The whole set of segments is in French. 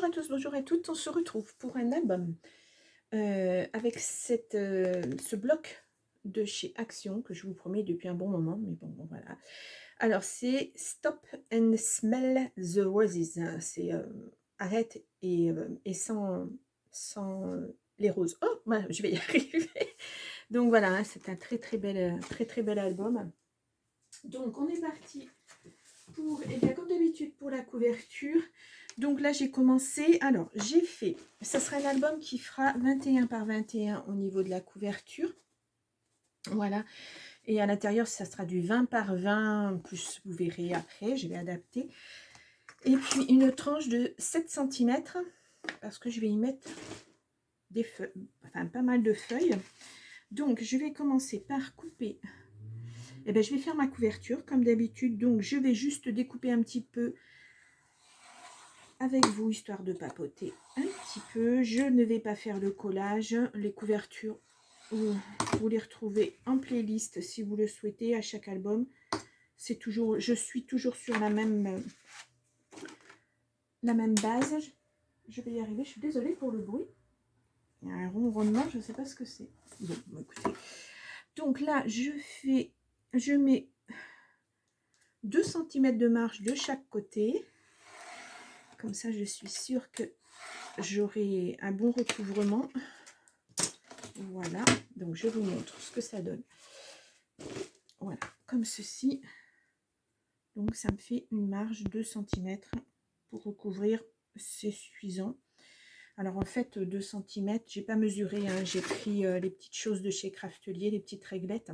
à tous, bonjour à toutes, on se retrouve pour un album avec ce bloc de chez Action que je vous promets depuis un bon moment, mais bon voilà. Alors c'est Stop and Smell the Roses, c'est arrête et sans les roses. Oh, voilà, je vais y arriver. Donc voilà, hein, c'est un très bel album. Donc on est parti pour, et bien comme d'habitude pour la couverture. Donc là j'ai commencé, alors j'ai fait, ça sera un album qui fera 21 par 21 au niveau de la couverture, voilà, et à l'intérieur ça sera du 20 par 20, plus vous verrez après, je vais adapter, et puis une tranche de 7 cm, parce que je vais y mettre des feuilles, enfin pas mal de feuilles. Donc je vais commencer par couper, et bien je vais faire ma couverture comme d'habitude, donc je vais juste découper un petit peu avec vous, histoire de papoter un petit peu. Je ne vais pas faire le collage. Les couvertures, vous les retrouvez en playlist si vous le souhaitez à chaque album. C'est toujours, je suis toujours sur la même base. Je vais y arriver. Je suis désolée pour le bruit. Il y a un ronronnement, je ne sais pas ce que c'est. Bon, écoutez. Donc là, je mets 2 cm de marge de chaque côté. Comme ça, je suis sûre que j'aurai un bon recouvrement. Voilà, donc je vous montre ce que ça donne. Voilà, comme ceci. Donc ça me fait une marge de 2 cm pour recouvrir, c'est suffisant. Alors en fait 2 cm, j'ai pas mesuré, hein, j'ai pris les petites choses de chez Craftelier, les petites réglettes.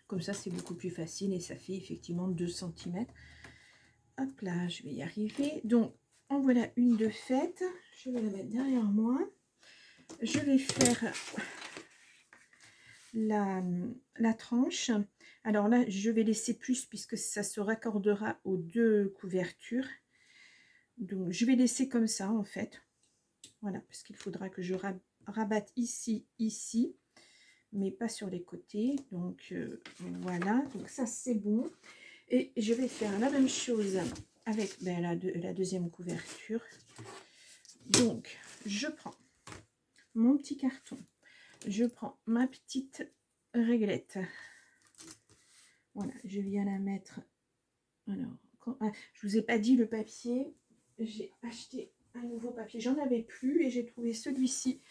Comme ça c'est beaucoup plus facile et ça fait effectivement 2 cm. Hop là, je vais y arriver. Donc en voilà une de faite. Je vais la mettre derrière moi. Je vais faire la tranche. Alors là, je vais laisser plus puisque ça se raccordera aux deux couvertures. Donc, je vais laisser comme ça en fait. Voilà, parce qu'il faudra que je rabatte ici, mais pas sur les côtés. Donc, voilà. Donc, ça, c'est bon. Et je vais faire la même chose avec la deuxième couverture. Donc, je prends mon petit carton. Je prends ma petite réglette. Voilà, je viens la mettre. Alors, je vous ai pas dit le papier. J'ai acheté un nouveau papier. J'en avais plus et j'ai trouvé celui-ci.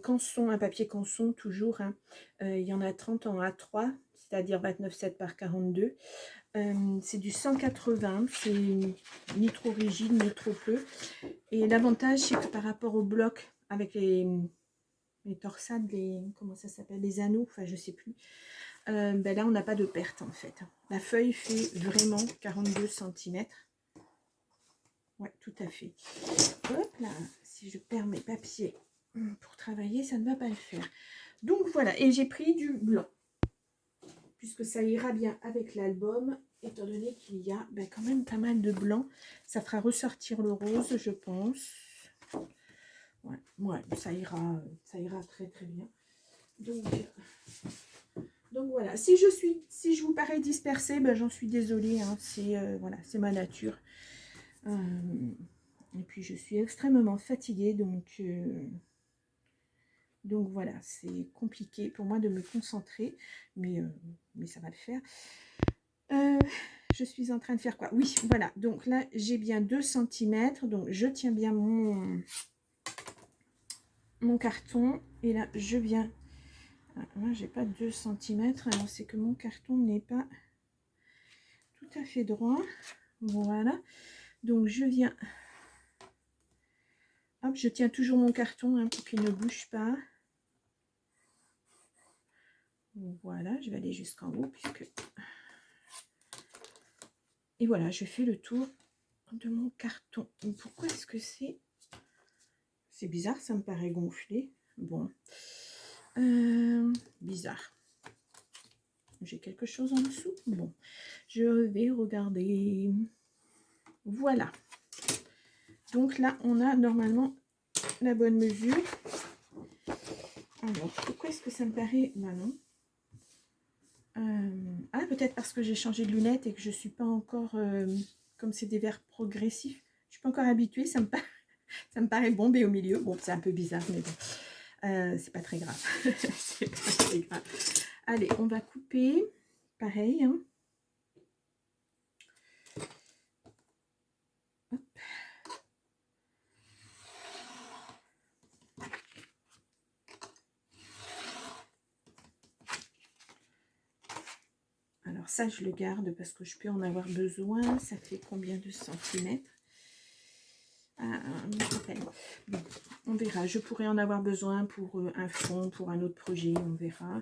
Canson, un papier canson toujours. Hein. Il y en a 30 en A3, c'est-à-dire 29,7 par 42. C'est du 180. C'est ni trop rigide, ni trop peu. Et l'avantage, c'est que par rapport au bloc, avec les torsades, comment ça s'appelle, les anneaux, enfin je sais plus. Ben là on n'a pas de perte en fait. La feuille fait vraiment 42 cm. Ouais, tout à fait. Hop là, si je perds mes papiers pour travailler, ça ne va pas le faire. Donc voilà, et j'ai pris du blanc, puisque ça ira bien avec l'album, étant donné qu'il y a quand même pas mal de blanc. Ça fera ressortir le rose, je pense. Ouais, ça ira très bien. Donc voilà, si je vous parais dispersée, j'en suis désolée, hein, voilà, c'est ma nature. Et puis je suis extrêmement fatiguée, donc voilà, c'est compliqué pour moi de me concentrer, mais ça va le faire. Je suis en train de faire quoi? Oui, voilà, donc là j'ai bien 2 cm, donc je tiens bien mon carton, et là je viens. Moi j'ai pas 2 cm, alors c'est que mon carton n'est pas tout à fait droit. Voilà, donc je viens, hop, je tiens toujours mon carton, hein, pour qu'il ne bouge pas. Voilà, je vais aller jusqu'en haut puisque, et voilà, je fais le tour de mon carton. Pourquoi est-ce que c'est bizarre, ça me paraît gonflé. Bon, bizarre. J'ai quelque chose en dessous. Bon, je vais regarder. Voilà. Donc là, on a normalement la bonne mesure. Alors, pourquoi est-ce que ça me paraît... Ben non. Ah, peut-être parce que j'ai changé de lunettes et que je suis pas encore... comme c'est des verres progressifs, Je suis pas encore habituée, ça me paraît bombé au milieu. Bon, c'est un peu bizarre, mais bon, c'est pas très grave. C'est pas très grave. Allez, on va couper. Pareil, hein. Hop. Alors ça, je le garde parce que je peux en avoir besoin. Ça fait combien de centimètres? Bon, on verra. Je pourrais en avoir besoin pour un fond, pour un autre projet. On verra.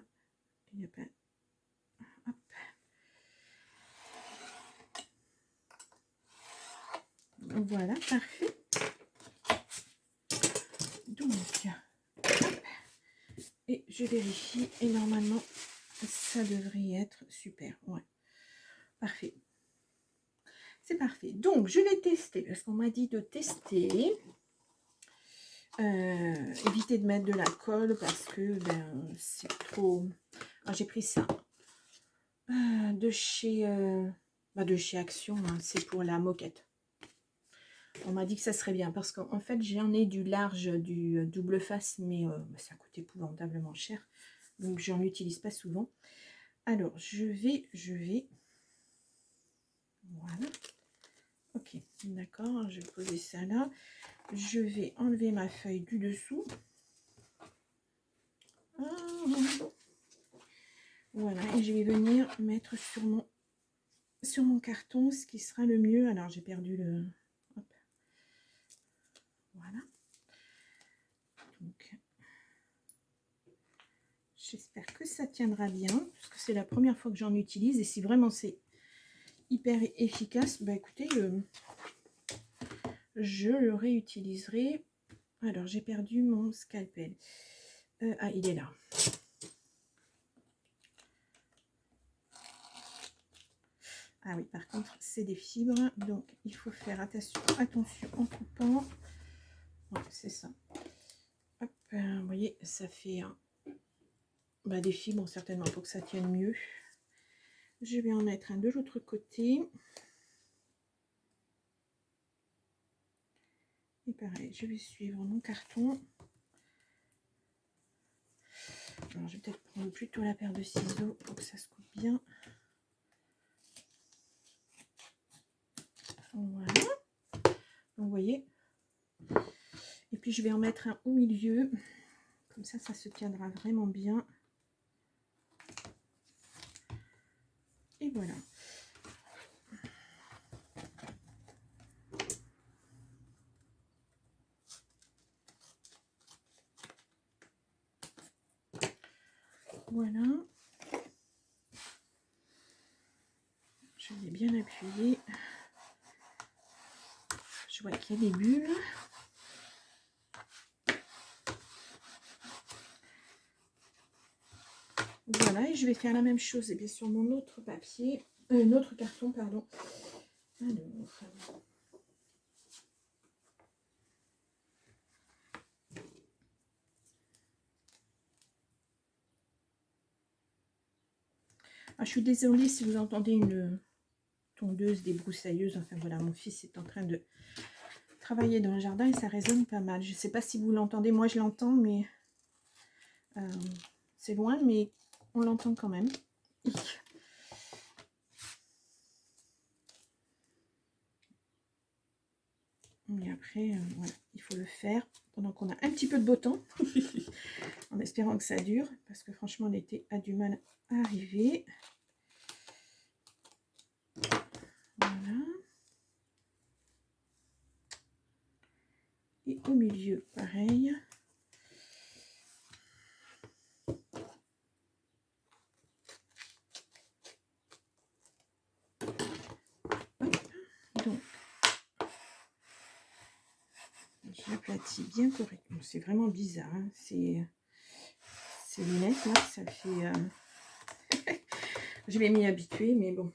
Il y a pas... Hop. Voilà, parfait. Donc, hop. Et je vérifie. Et normalement, ça devrait être super. Ouais, parfait. C'est parfait. Donc, je vais tester parce qu'on m'a dit de tester. Éviter de mettre de la colle parce que c'est trop... Ah, j'ai pris ça de chez Action, hein, c'est pour la moquette. On m'a dit que ça serait bien parce qu'en fait j'en ai du large, du double face, mais ça coûte épouvantablement cher, donc j'en utilise pas souvent. Alors je vais voilà, ok, d'accord, je vais poser ça là. Je vais enlever ma feuille du dessous. Voilà, et je vais venir mettre sur mon carton ce qui sera le mieux. Alors j'ai perdu le... Hop. Voilà. Donc j'espère que ça tiendra bien, parce que c'est la première fois que j'en utilise. Et si vraiment c'est hyper efficace, bah écoutez, je le réutiliserai. Alors j'ai perdu mon scalpel. Ah, il est là. Ah oui, par contre, c'est des fibres, donc il faut faire attention en coupant. Ouais, c'est ça. Hop, vous voyez, ça fait des fibres, certainement, pour que ça tienne mieux. Je vais en mettre un de l'autre côté. Et pareil, je vais suivre mon carton. Alors, je vais peut-être prendre plutôt la paire de ciseaux pour que ça se coupe bien. Voilà. Donc, vous voyez. Et puis, je vais en mettre un au milieu. Comme ça, ça se tiendra vraiment bien. Et voilà. Voilà. Je vais bien appuyer. Je vois qu'il y a des bulles. Voilà, et je vais faire la même chose sur mon autre papier, notre carton, pardon. Alors, je suis désolée si vous entendez une tondeuse débroussailleuse. Enfin voilà, mon fils est en train de travailler dans le jardin et ça résonne pas mal. Je ne sais pas si vous l'entendez, moi je l'entends, mais c'est loin, mais on l'entend quand même. Et après, voilà, il faut le faire pendant qu'on a un petit peu de beau temps, en espérant que ça dure, parce que franchement l'été a du mal à arriver. Voilà. Et au milieu, pareil. Donc, j'aplatis bien correctement. C'est vraiment bizarre. Hein. C'est lunettes, là, ça fait... je vais m'y habituer, mais bon.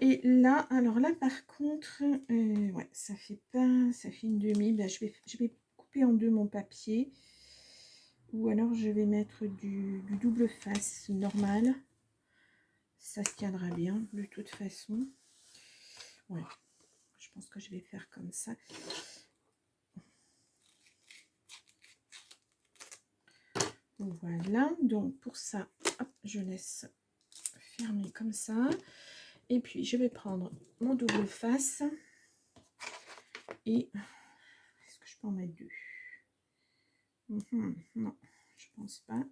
Et là, alors là, par contre, ouais, ça fait pas... Ça fait une demi. Ben, je vais couper en deux mon papier. Ou alors, je vais mettre du double face normal. Ça se tiendra bien, de toute façon. Ouais. Je pense que je vais faire comme ça. Voilà, donc pour ça, hop, je laisse fermer comme ça. Et puis, je vais prendre mon double face. Et est-ce que je peux en mettre deux? Non, je pense pas.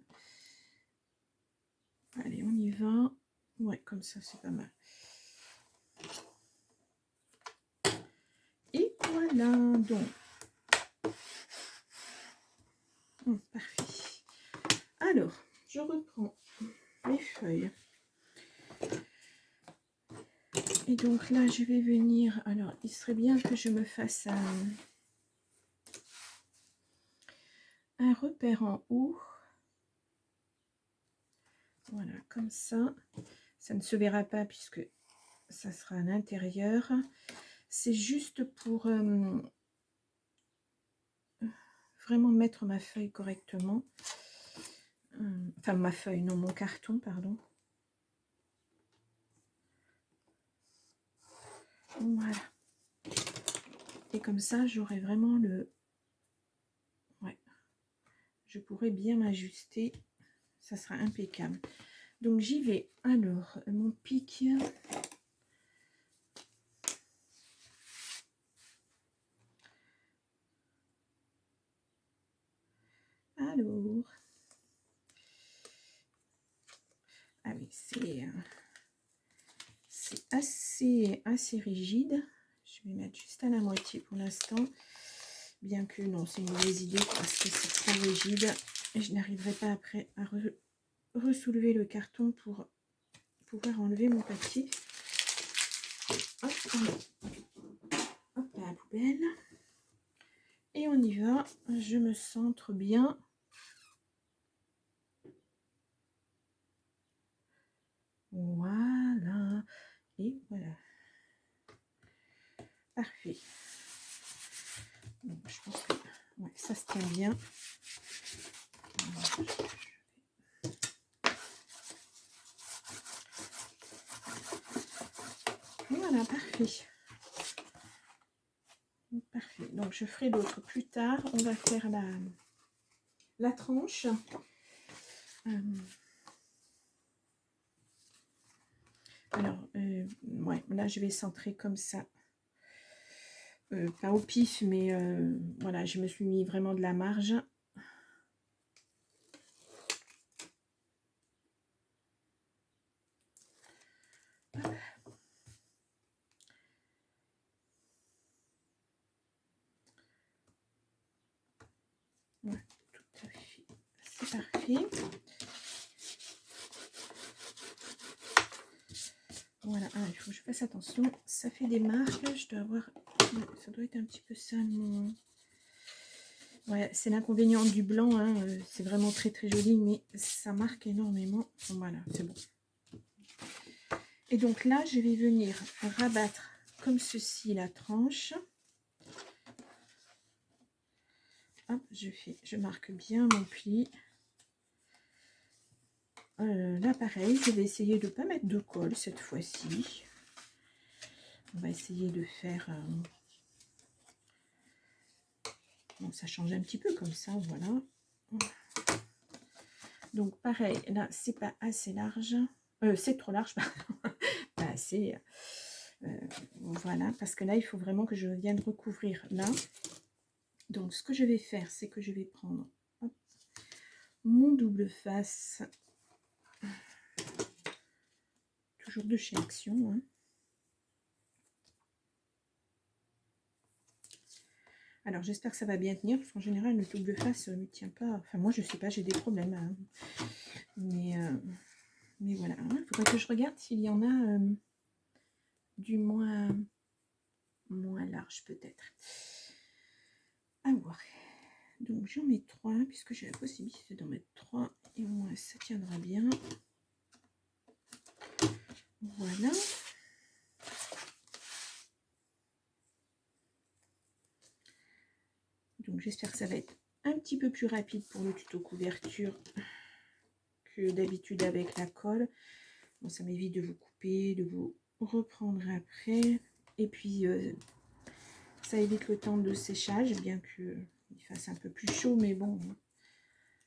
Allez, on y va. Ouais, comme ça, c'est pas mal. Et voilà, donc. Parfait. Alors, je reprends mes feuilles. Et donc là, je vais venir... Alors, il serait bien que je me fasse un repère en haut. Voilà, comme ça. Ça ne se verra pas puisque ça sera à l'intérieur. C'est juste pour vraiment mettre ma feuille correctement. Enfin, ma feuille, non, mon carton, pardon. Voilà. Et comme ça, j'aurai vraiment le... Ouais. Je pourrais bien m'ajuster. Ça sera impeccable. Donc, j'y vais. Alors, mon pic... Alors... Ah oui, c'est assez rigide. Je vais mettre juste à la moitié pour l'instant. Bien que non, c'est une mauvaise idée parce que c'est trop rigide. Et je n'arriverai pas après à ressoulever le carton pour pouvoir enlever mon papier. Hop, hop à la poubelle. Et on y va. Je me centre bien. Voilà. Et voilà. Parfait. Donc, je pense que ouais, ça se tient bien. Voilà, parfait. Parfait. Donc, je ferai l'autre plus tard. On va faire la tranche. Alors, ouais, là, je vais centrer comme ça. Pas au pif, mais voilà, je me suis mis vraiment de la marge. Ouais, tout à fait. C'est parfait. Voilà, ah, il faut que je fasse attention. Ça fait des marques. Je dois avoir... Ça doit être un petit peu ça, mon... Ouais, c'est l'inconvénient du blanc, hein. C'est vraiment très très joli, mais ça marque énormément. Voilà, c'est bon. Et donc là, je vais venir rabattre comme ceci la tranche. Hop, je marque bien mon pli. Là, pareil, je vais essayer de ne pas mettre de colle cette fois-ci. On va essayer de faire... Bon, ça change un petit peu comme ça, voilà. Donc, pareil, là, c'est pas assez large. C'est trop large, pardon. Pas assez. Voilà, parce que là, il faut vraiment que je vienne recouvrir là. Donc, ce que je vais faire, c'est que je vais prendre hop, mon double face. Toujours de chez Action, hein. Alors, j'espère que ça va bien tenir, parce qu'en général, le double face ne tient pas. Enfin, moi, je sais pas, j'ai des problèmes. Hein. Mais voilà. Il faudrait que je regarde s'il y en a du moins large, peut-être. À voir. Donc, j'en mets 3, puisque j'ai la possibilité d'en mettre 3. Et au moins, ça tiendra bien. Voilà. Donc, j'espère que ça va être un petit peu plus rapide pour le tuto couverture que d'habitude avec la colle. Bon, ça m'évite de vous couper, de vous reprendre après. Et puis, Ça évite le temps de séchage, bien qu'il fasse un peu plus chaud, mais bon,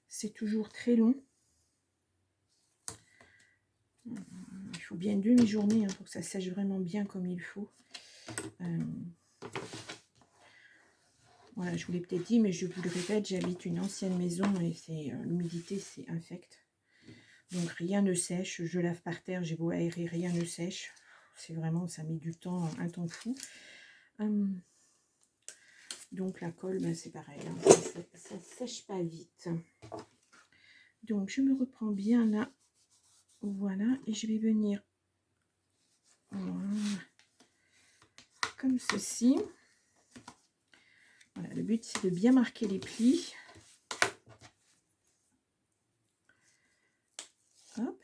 c'est toujours très long. Il faut bien une demi-journée pour que ça sèche vraiment bien comme il faut. Voilà, je vous l'ai peut-être dit, mais je vous le répète, j'habite une ancienne maison et c'est l'humidité, c'est infect. Donc rien ne sèche, je lave par terre, j'ai beau aérer, rien ne sèche. C'est vraiment, ça met du temps, un temps fou. Donc la colle, ben, c'est pareil, hein, ça ne sèche pas vite. Donc je me reprends bien là, voilà, et je vais venir voilà, comme ceci. Voilà, le but c'est de bien marquer les plis. Hop.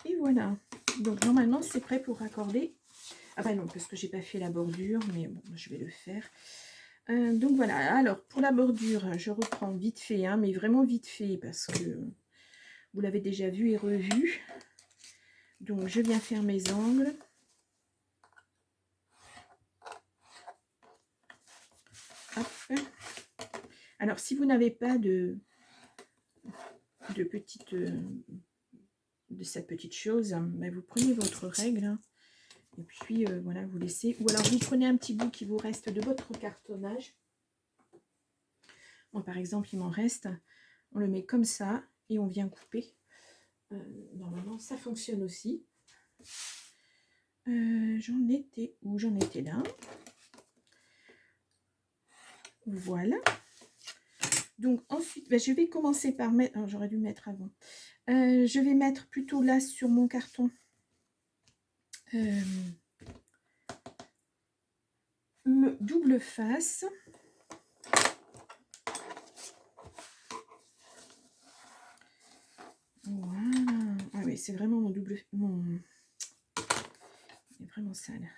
Et voilà. Donc normalement c'est prêt pour raccorder. Ah bah non, parce que j'ai pas fait la bordure, mais bon, je vais le faire. Donc voilà, alors pour la bordure, je reprends vite fait, hein, mais vraiment vite fait, parce que vous l'avez déjà vu et revu. Donc je viens faire mes angles. Hop. Alors si vous n'avez pas de petite de cette petite chose, ben, vous prenez votre règle, hein, et puis voilà, vous laissez, ou alors vous prenez un petit bout qui vous reste de votre cartonnage. Moi par exemple il m'en reste, on le met comme ça et on vient couper. Normalement ça fonctionne aussi. J'en étais où? J'en étais là. Voilà. Donc ensuite, ben, je vais commencer par mettre, j'aurais dû mettre avant. Je vais mettre plutôt là sur mon carton le double face. Voilà. Ah oui, c'est vraiment mon double... Il est vraiment sale.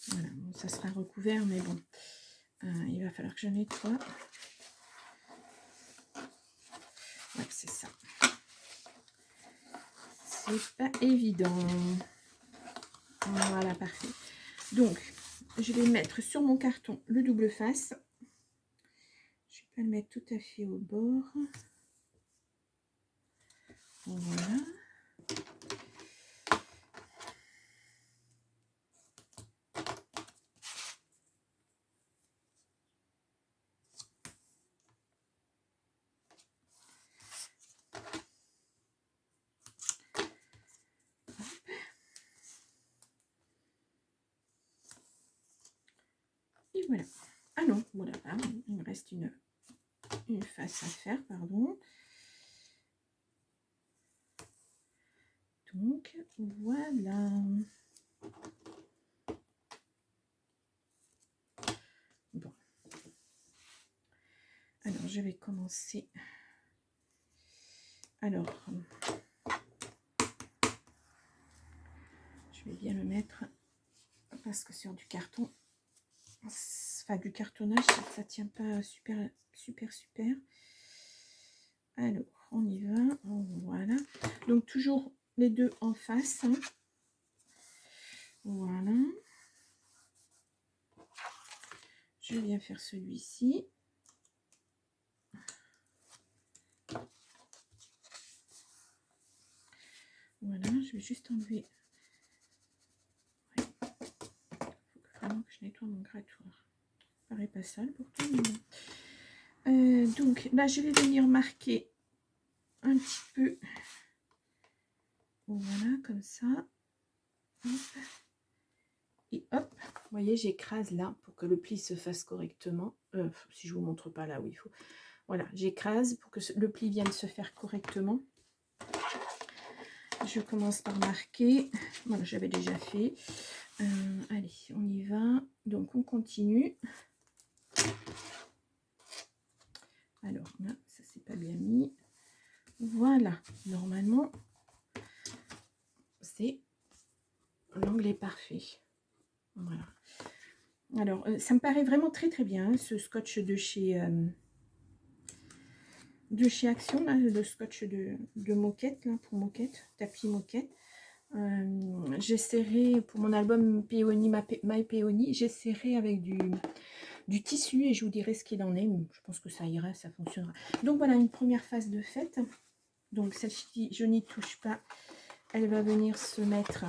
Voilà, bon, ça sera recouvert, mais bon. Il va falloir que je nettoie. Ouais, c'est ça. C'est pas évident. Voilà, parfait. Donc, je vais mettre sur mon carton le double face. Je vais pas le mettre tout à fait au bord. Voilà. Et voilà. Ah non, voilà, il me reste une face à faire, pardon. Donc, voilà. Bon. Alors, je vais commencer. Alors, je vais bien le mettre parce que sur du carton, enfin du cartonnage, ça tient pas super. Alors, on y va. Voilà. Donc, toujours les deux en face. Hein. Voilà. Je viens faire celui-ci. Voilà, je vais juste enlever. Il faut vraiment que je nettoie mon grattoir. Ça paraît pas sale pourtant. Mais bon. Donc là, je vais venir marquer un petit peu. Voilà, comme ça. Hop. Et hop, vous voyez, j'écrase là pour que le pli se fasse correctement. Si je vous montre pas là où il faut. Voilà, j'écrase pour que le pli vienne se faire correctement. Je commence par marquer. Voilà, j'avais déjà fait. Allez, on y va. Donc, on continue. Alors, là, ça c'est pas bien mis. Voilà, normalement, c'est l'angle est parfait. Voilà. Alors, ça me paraît vraiment très très bien, hein, ce scotch de chez Action, là, le scotch de moquette, là, pour moquette, tapis moquette. J'essaierai pour mon album Peony, My Peony, j'essaierai avec du tissu et je vous dirai ce qu'il en est. Je pense que ça ira, ça fonctionnera. Donc voilà, une première phase de fête. Donc celle-ci, je n'y touche pas. Elle va venir se mettre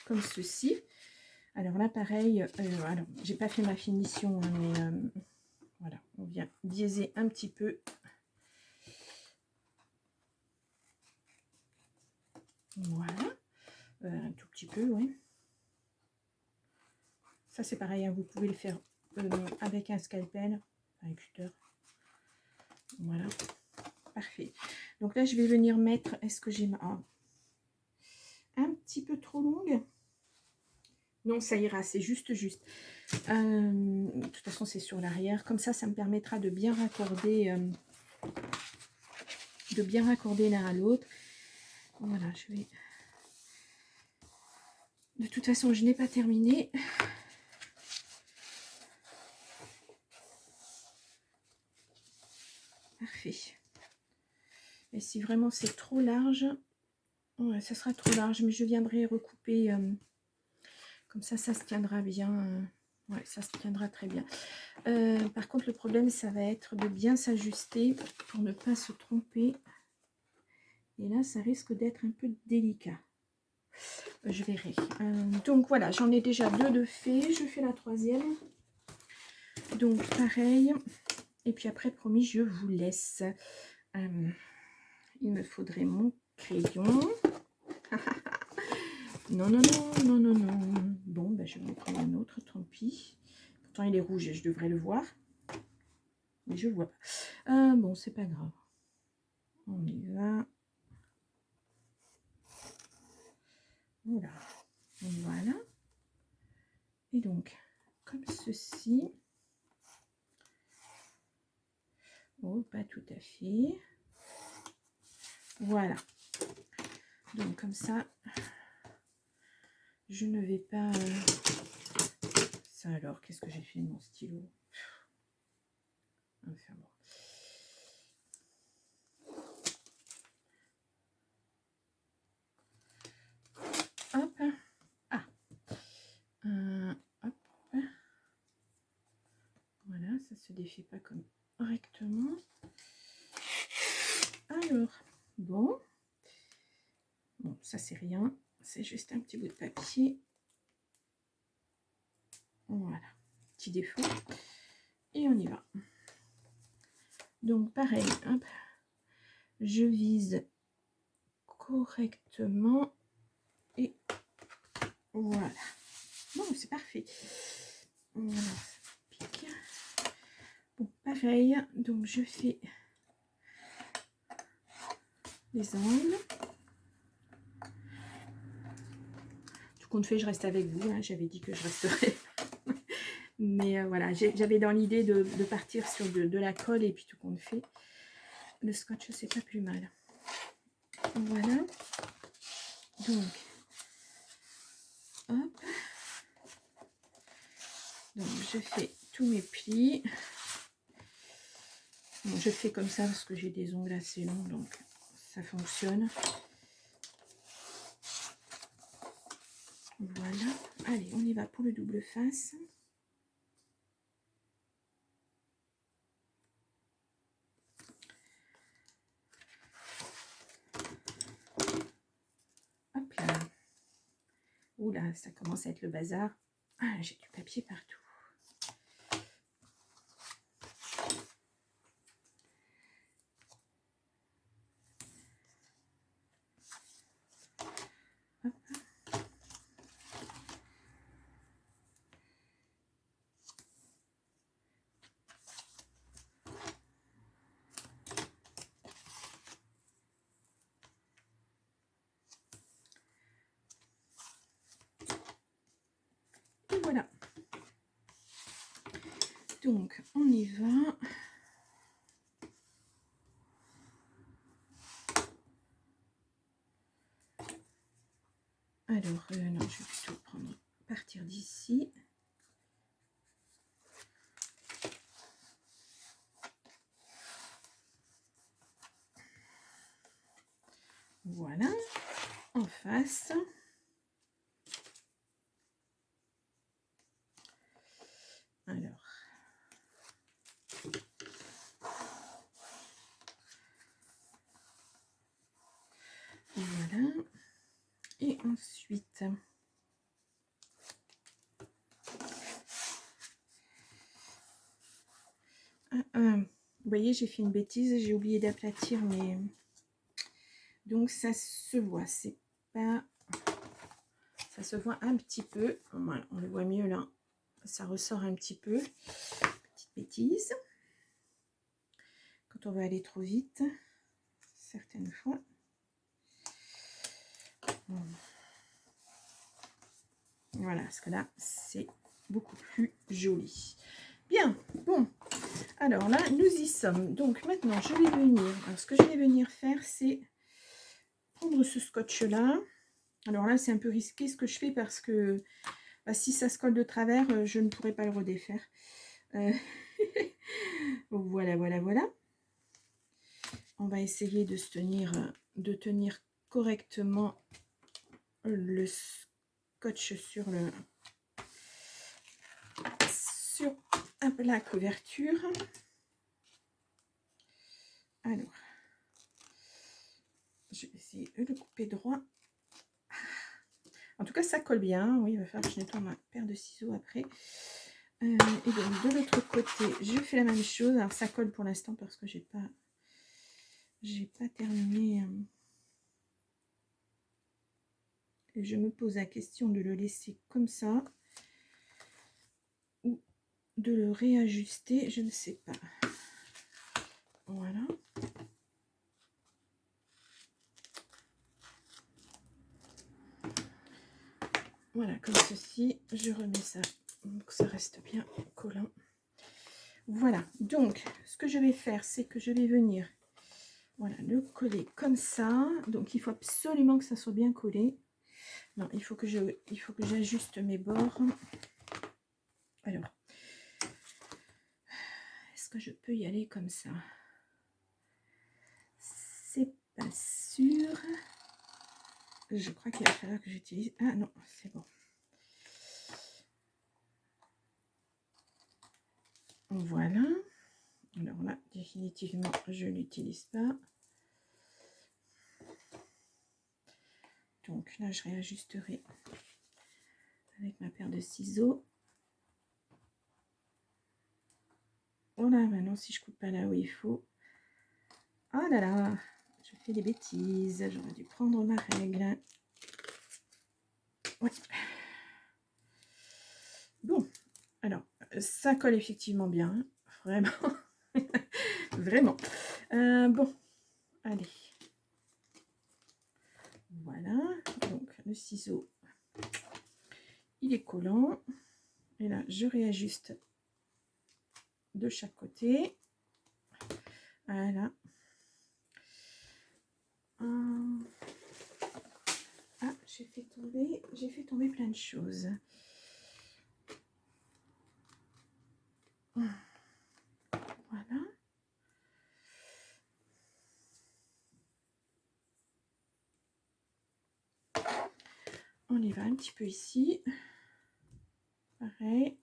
comme ceci. Alors là, pareil, alors j'ai pas fait ma finition, hein, mais voilà, on vient biaiser un petit peu. Voilà, un tout petit peu, oui. Ça c'est pareil, hein, vous pouvez le faire avec un scalpel, un cutter. Voilà, parfait. Donc là, je vais venir mettre, est-ce que j'ai un petit peu trop longue? Non, ça ira, c'est juste. De toute façon, c'est sur l'arrière. Comme ça me permettra de bien raccorder l'un à l'autre. Voilà, je vais... De toute façon, je n'ai pas terminé. Parfait. Et si vraiment c'est trop large, ouais, ça sera trop large, mais je viendrai recouper. Comme ça se tiendra bien. Ouais, ça se tiendra très bien. Par contre, le problème, ça va être de bien s'ajuster pour ne pas se tromper. Et là, ça risque d'être un peu délicat. Je verrai. Donc voilà, j'en ai déjà 2 de fait. Je fais la 3e. Donc pareil. Et puis après, promis, je vous laisse. Il me faudrait mon crayon. Non, non, non, non, non, non. Bon, ben, je vais en prendre un autre, tant pis. Pourtant, il est rouge et je devrais le voir. Mais je ne le vois pas. Bon, c'est pas grave. On y va. Voilà. Voilà. Et donc, comme ceci. Oh, pas tout à fait. Voilà. Donc, comme ça, je ne vais pas... Ça alors, qu'est-ce que j'ai fait de mon stylo? Enfin bon. Hop. Ah. Hop. Voilà, ça se défait pas comme correctement. Alors, bon. Bon, ça c'est rien. C'est juste un petit bout de papier. Voilà. Petit défaut. Et on y va. Donc pareil, hop. Je vise correctement. Et voilà. Bon, c'est parfait. Voilà, ça pique. Bon, pareil. Donc je fais les angles. Tout compte fait, je reste avec vous. Hein. J'avais dit que je resterais. Mais voilà, j'avais dans l'idée de partir sur de la colle et puis tout compte fait. Le scotch, c'est pas plus mal. Voilà. Donc, hop. Donc, je fais tous mes plis. Bon, je fais comme ça parce que j'ai des ongles assez longs, donc ça fonctionne. Voilà. Allez, on y va pour le double face. Hop là. Oula, ça commence à être le bazar. Ah, j'ai du papier partout. Hop. Et voilà. Donc, on y va. Alors, Alors, non, je vais plutôt partir d'ici. Voilà, en face. Alors. Voilà. Et ensuite, vous voyez, j'ai fait une bêtise, j'ai oublié d'aplatir, mais donc ça se voit, c'est pas, ça se voit un petit peu. Voilà, on le voit mieux là, ça ressort un petit peu. Petite bêtise, quand on va aller trop vite, certaines fois. Voilà, parce que là, c'est beaucoup plus joli. Bien, bon. Alors là, nous y sommes. Donc maintenant, je vais venir. Alors, ce que je vais venir faire, c'est prendre ce scotch-là. Alors là, c'est un peu risqué ce que je fais parce que bah, si ça se colle de travers, je ne pourrai pas le redéfaire. Voilà, voilà, voilà. On va essayer de tenir correctement le scotch sur la couverture. Alors, je vais essayer de le couper droit. En tout cas, ça colle bien. Oui, il va falloir que je nettoie ma paire de ciseaux après. Et donc, de l'autre côté, je fais la même chose. Alors, ça colle pour l'instant parce que j'ai pas terminé. Et je me pose la question de le laisser comme ça ou de le réajuster. Je ne sais pas. Voilà. Voilà, comme ceci. Je remets ça pour que ça reste bien collant. Voilà, donc ce que je vais faire, c'est que je vais venir le coller comme ça. Donc il faut absolument que ça soit bien collé. Non, il faut que j'ajuste mes bords. Alors, est-ce que je peux y aller comme ça? C'est pas sûr. Je crois qu'il va falloir que j'utilise... Ah non, c'est bon. Voilà. Alors là, définitivement, je l'utilise pas. Donc là, je réajusterai avec ma paire de ciseaux. Oh là, maintenant, si je coupe pas là où il faut. Oh là là, je fais des bêtises. J'aurais dû prendre ma règle. Ouais. Bon, alors, ça colle effectivement bien. Hein, vraiment. Vraiment. Bon, allez. Voilà. Donc, le ciseau, il est collant. Et là, je réajuste de chaque côté. Voilà. Ah, j'ai fait tomber plein de choses. Voilà. On y va un petit peu ici. Pareil.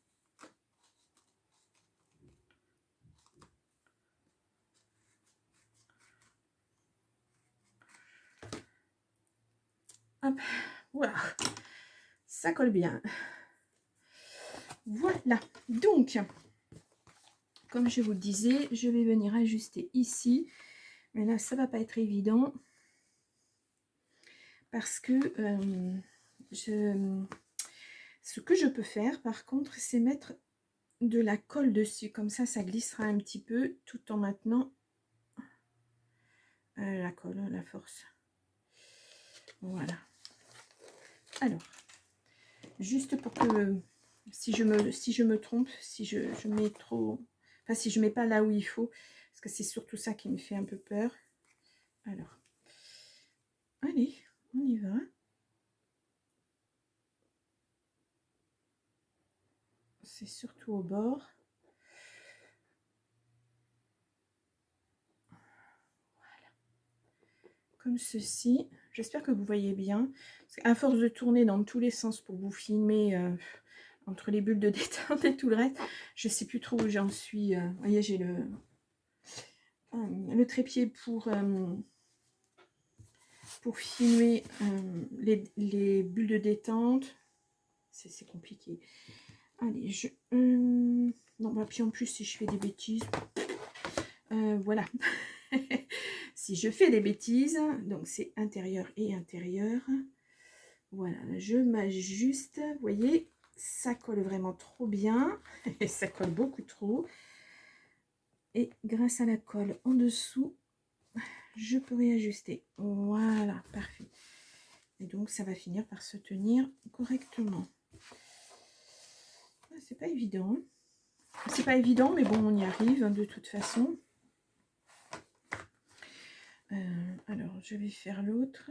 Hop, voilà. Ça colle bien. Voilà. Donc, comme je vous le disais, je vais venir ajuster ici. Mais là, ça va pas être évident. Parce que ce que je peux faire, par contre, c'est mettre de la colle dessus. Comme ça, ça glissera un petit peu tout en maintenant la colle, la force. Voilà. Alors, juste pour que si je me trompe, si je mets trop, enfin si je mets pas là où il faut, parce que c'est surtout ça qui me fait un peu peur. Alors, allez, on y va. c'est surtout au bord. Comme ceci. J'espère que vous voyez bien. À force de tourner dans tous les sens pour vous filmer entre les bulles de détente et tout le reste, je sais plus trop où j'en suis. Vous voyez, j'ai le trépied pour filmer les bulles de détente. C'est compliqué. Allez, non, bah, puis en plus, si je fais des bêtises, voilà. Si je fais des bêtises, donc c'est intérieur et intérieur. Voilà, je m'ajuste. Vous voyez, ça colle vraiment trop bien. Et ça colle beaucoup trop. Et grâce à la colle en dessous, je peux réajuster. Voilà, parfait. Et donc, ça va finir par se tenir correctement. C'est pas évident. C'est pas évident, mais bon, on y arrive de toute façon. Alors, je vais faire l'autre.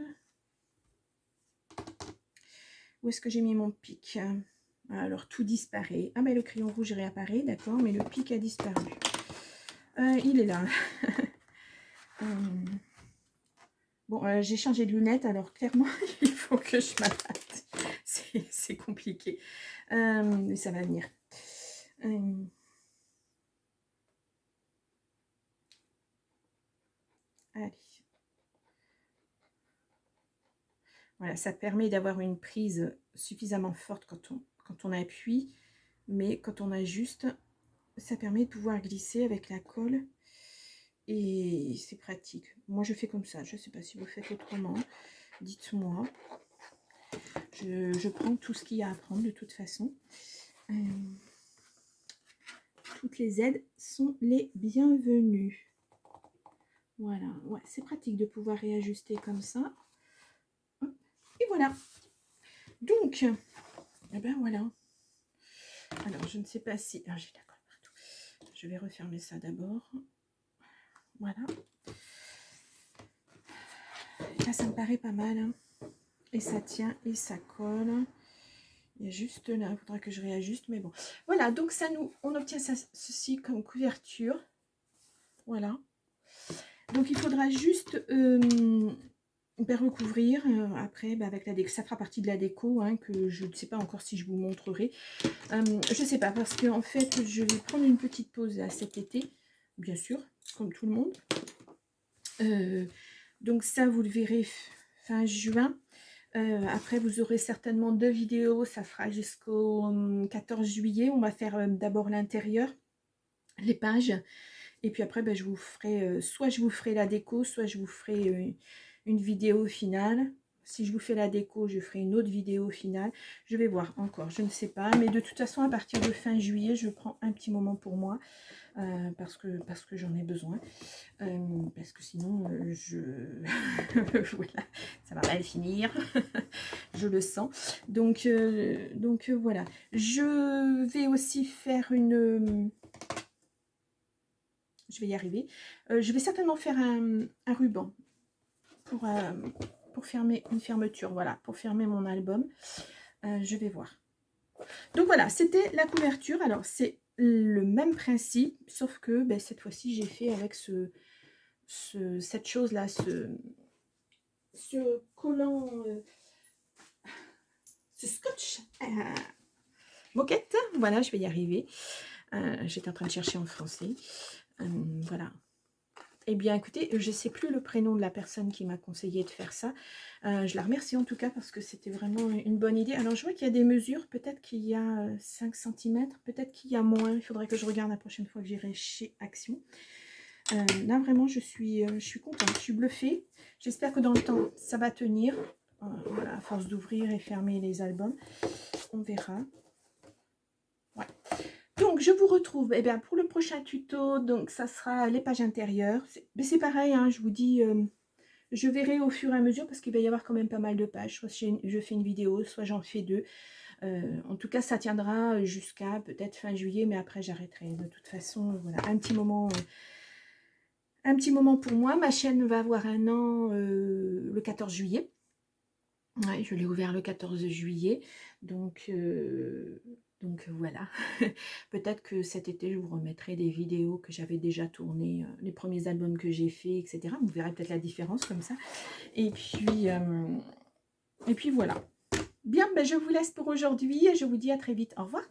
Où est-ce que j'ai mis mon pic? Alors, tout disparaît. Ah, mais le crayon rouge réapparaît, d'accord, mais le pic a disparu. Il est là. Bon, j'ai changé de lunettes, alors clairement, il faut que je m'adapte. C'est compliqué. Mais ça va venir. Allez. Voilà, ça permet d'avoir une prise suffisamment forte quand on appuie, mais quand on ajuste, ça permet de pouvoir glisser avec la colle et c'est pratique. Moi, je fais comme ça. Je ne sais pas si vous faites autrement. Dites-moi. Je prends tout ce qu'il y a à prendre de toute façon. Toutes les aides sont les bienvenues. Voilà, ouais, c'est pratique de pouvoir réajuster comme ça. Et voilà. Donc, eh ben voilà. Alors, je ne sais pas si... Ah, j'ai la colle partout. Je vais refermer ça d'abord. Voilà. Là, ça me paraît pas mal. Hein. Et ça tient et ça colle. Il y a juste là, il faudra que je réajuste, mais bon. Voilà, donc ça on obtient ceci comme couverture. Voilà. Donc il faudra juste recouvrir après avec la déco. Ça fera partie de la déco, hein, que je ne sais pas encore si je vous montrerai. Je ne sais pas, parce que en fait, je vais prendre une petite pause à cet été, bien sûr, comme tout le monde. Donc ça, vous le verrez fin juin. Après, vous aurez certainement 2 vidéos. Ça fera jusqu'au 14 juillet. On va faire d'abord l'intérieur, les pages. Et puis après, ben, je vous ferai, soit je vous ferai la déco, soit je vous ferai une vidéo finale. Si je vous fais la déco, je ferai une autre vidéo finale. Je vais voir encore, je ne sais pas. Mais de toute façon, à partir de fin juillet, je prends un petit moment pour moi. Parce que j'en ai besoin. Parce que sinon, voilà, ça va mal finir. Je le sens. Donc voilà. Je vais aussi faire une... Je vais y arriver. Je vais certainement faire un ruban pour fermer une fermeture. Voilà, pour fermer mon album. Je vais voir. Donc voilà, c'était la couverture. Alors c'est le même principe, sauf que ben, cette fois-ci j'ai fait avec cette chose là, ce collant, ce scotch moquette. Voilà, je vais y arriver. J'étais en train de chercher en français. Voilà. Eh bien, écoutez, je ne sais plus le prénom de la personne qui m'a conseillé de faire ça. Je la remercie en tout cas parce que c'était vraiment une bonne idée. Alors, je vois qu'il y a des mesures. Peut-être qu'il y a 5 cm, peut-être qu'il y a moins. Il faudrait que je regarde la prochaine fois que j'irai chez Action. Là, vraiment, je suis contente. Je suis bluffée. J'espère que dans le temps, ça va tenir. Voilà, à force d'ouvrir et fermer les albums. On verra. Ouais. Donc, je vous retrouve eh bien, pour le prochain tuto. Donc, ça sera les pages intérieures. C'est pareil, hein, je vous dis, je verrai au fur et à mesure parce qu'il va y avoir quand même pas mal de pages. Soit je fais une vidéo, soit j'en fais 2. En tout cas, ça tiendra jusqu'à peut-être fin juillet, mais après, j'arrêterai. De toute façon, voilà, un petit moment pour moi. Ma chaîne va avoir 1 an le 14 juillet. Ouais, je l'ai ouvert le 14 juillet. Donc Donc voilà, peut-être que cet été je vous remettrai des vidéos que j'avais déjà tournées, les premiers albums que j'ai fait, etc. Vous verrez peut-être la différence comme ça. Et puis voilà. Bien, ben je vous laisse pour aujourd'hui et je vous dis à très vite. Au revoir.